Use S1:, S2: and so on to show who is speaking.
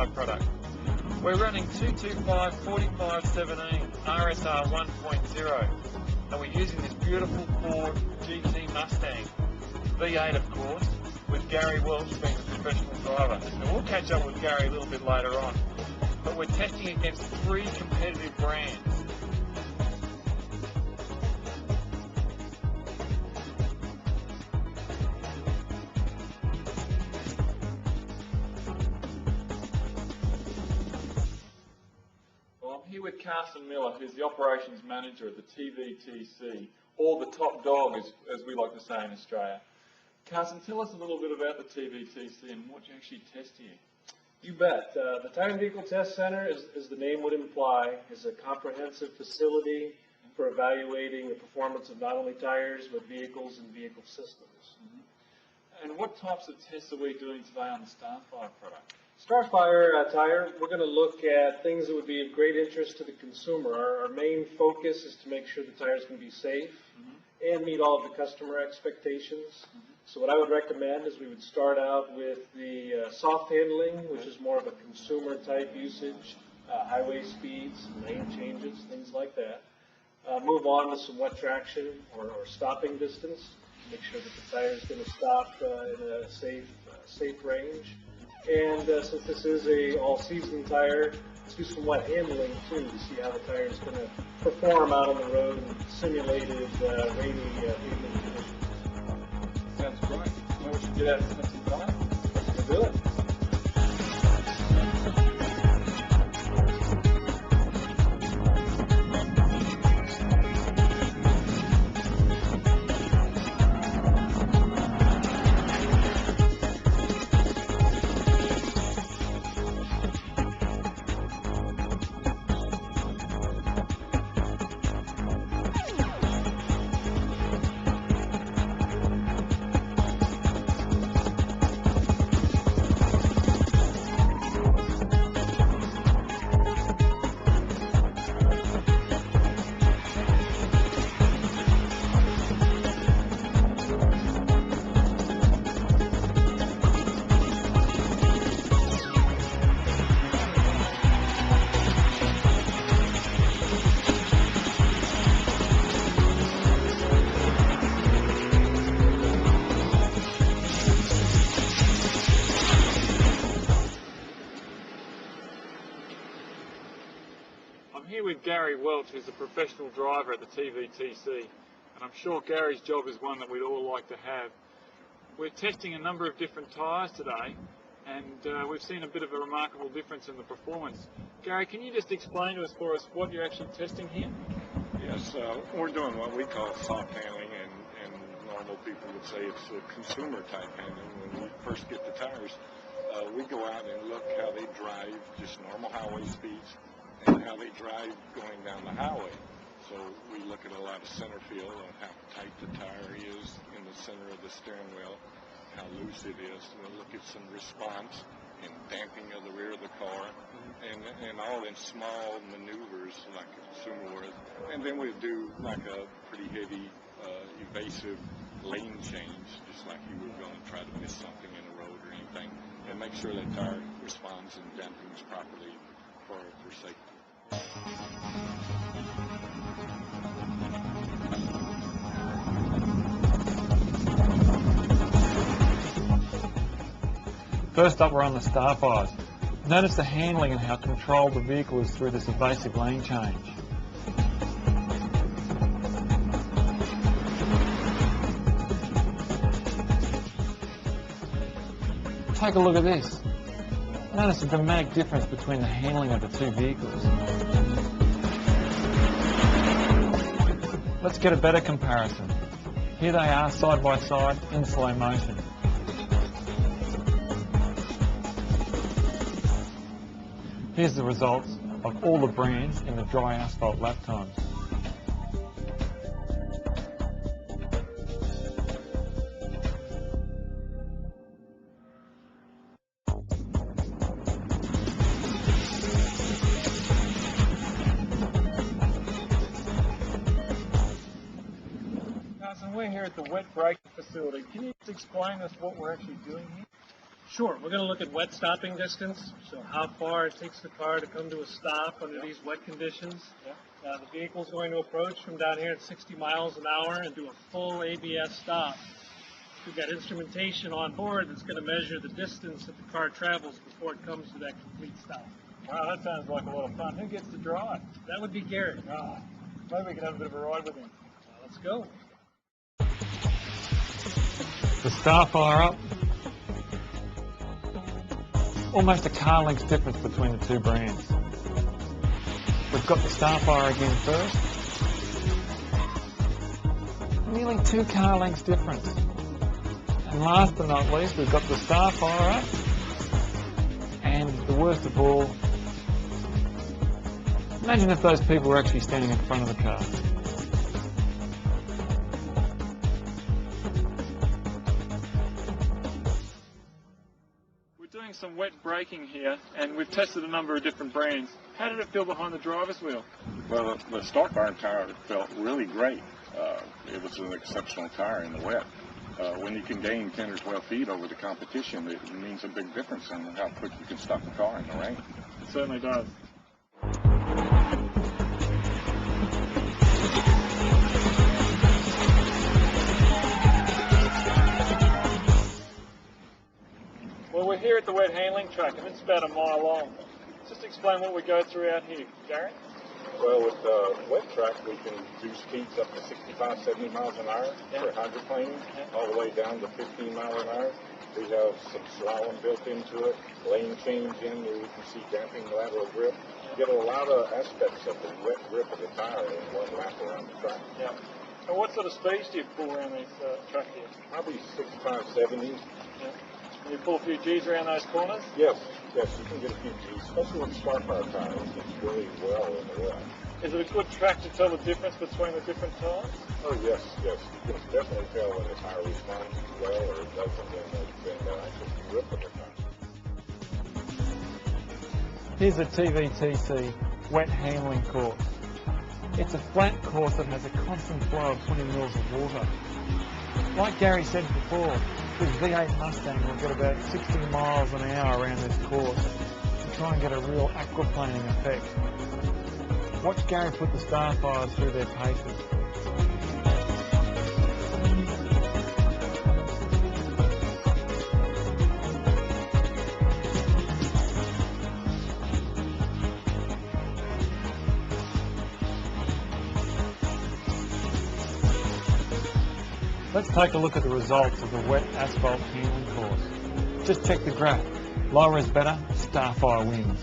S1: Starfire product. We're running 225/45/17 RSR 1.0 and we're using this beautiful Ford GT Mustang V8 of course, with Gary Welch being the professional driver. And we'll catch up with Gary a little bit later on. But we're testing against 3 competitive brands. Well, I'm here with Carson Miller, who's the operations manager at the TVTC, or the top dog as we like to say in Australia. Carson, tell us a little bit about the TVTC and what you actually test here.
S2: You bet. The Tire and Vehicle Test Center, as the name would imply, is a comprehensive facility for evaluating the performance of not only tires, but vehicles and vehicle systems.
S1: And what types of tests are we doing today on the Starfire product?
S2: Starfire Tire, we're going to look at things that would be of great interest to the consumer. Our main focus is to make sure the tires can be safe and meet all of the customer expectations. So what I would recommend is we would start out with the soft handling, which is more of a consumer type usage, highway speeds, lane changes, things like that. Move on to some wet traction or stopping distance, make sure that the tire is going to stop in a safe range. And since this is a all-season tire, let's do some wet handling too to see how the tire is going to perform out on the road in simulated rainy pavement conditions.
S1: Sounds great. Well, we should get out and spend some time.
S2: Let's do it.
S1: I'm here with Gary Welch, who's a professional driver at the TVTC, and I'm sure Gary's job is one that we'd all like to have. We're testing a number of different tyres today, and we've seen a bit of a remarkable difference in the performance. Gary, can you just explain to us for us what you're actually testing here?
S3: Yes, we're doing what we call soft handling, and normal people would say it's a consumer type handling. When we first get the tires, we go out and look how they drive, just normal highway speeds, and how they drive going down the highway. So we look at a lot of center feel of how tight the tire is in the center of the steering wheel, how loose it is. We'll look at some response and damping of the rear of the car, and all in small maneuvers like a consumer would. And then we do like a pretty heavy, evasive lane change, just like you were going to try to miss something in a road or anything, and make sure that tire responds and dampings properly for safety.
S1: First up, we're on the Starfires. Notice the handling and how controlled the vehicle is through this evasive lane change. Take a look at this. Notice the dramatic difference between the handling of the two vehicles. Let's get a better comparison. Here they are side by side in slow motion. Here's the results of all the brands in the dry asphalt lap times. Carson, we're here at the wet braking facility. Can you just explain us what we're actually doing here?
S2: Sure, we're going to look at wet stopping distance, so how far it takes the car to come to a stop under these wet conditions. The vehicle's going to approach from down here at 60 miles an hour and do a full ABS stop. We've got instrumentation on board that's going to measure the distance that the car travels before it comes to that complete stop.
S1: Wow, that sounds like a lot of fun. Who gets to drive?
S2: That would be Gary.
S1: Maybe we can have a bit of a ride with him.
S2: Let's go.
S1: The Starfire up. Almost a car length's difference between the two brands. We've got the Starfire again first. Nearly 2 car lengths difference. And last but not least, we've got the Starfire up. And the worst of all, imagine if those people were actually standing in front of the car. We're doing some wet braking here, and we've tested a number of different brands. How did it feel behind the driver's wheel?
S3: Well, the Starfire tire felt really great. It was an exceptional tire in the wet. When you can gain 10 or 12 feet over the competition, it means a big difference in how quick you can stop the car in the rain.
S1: It certainly does. Well, we're here at the wet handling track, and it's about a mile long. Just explain what we go through out here, Gary.
S3: Well, with the wet track, we can do speeds up to 65, 70 miles an hour for hydroplaning, all the way down to 15 miles an hour. We have some slalom built into it, lane change in where you can see damping lateral grip. You get a lot of aspects of the wet grip of the tire in one lap around the track.
S1: Yeah. And what sort of speeds do you pull around these track here?
S3: Probably 65, 70.
S1: Yeah. And you pull a few G's around those corners?
S3: Yes, you can get a few G's, especially with Starfire tires. It's really well in the wet.
S1: Is it a good track to tell the difference between the different tires?
S3: Oh, yes. You can definitely tell when the tire responds well or it doesn't in the actual grip of the tire.
S1: Here's a TVTC wet handling course. It's a flat course that has a constant flow of 20 mils of water. Like Gary said before, this V8 Mustang will get about 60 miles an hour around this course to try and get a real aquaplaning effect. Watch Gary put the Starfires through their paces. Let's take a look at the results of the wet asphalt handling course. Just check the graph. Lower is better, Starfire wins.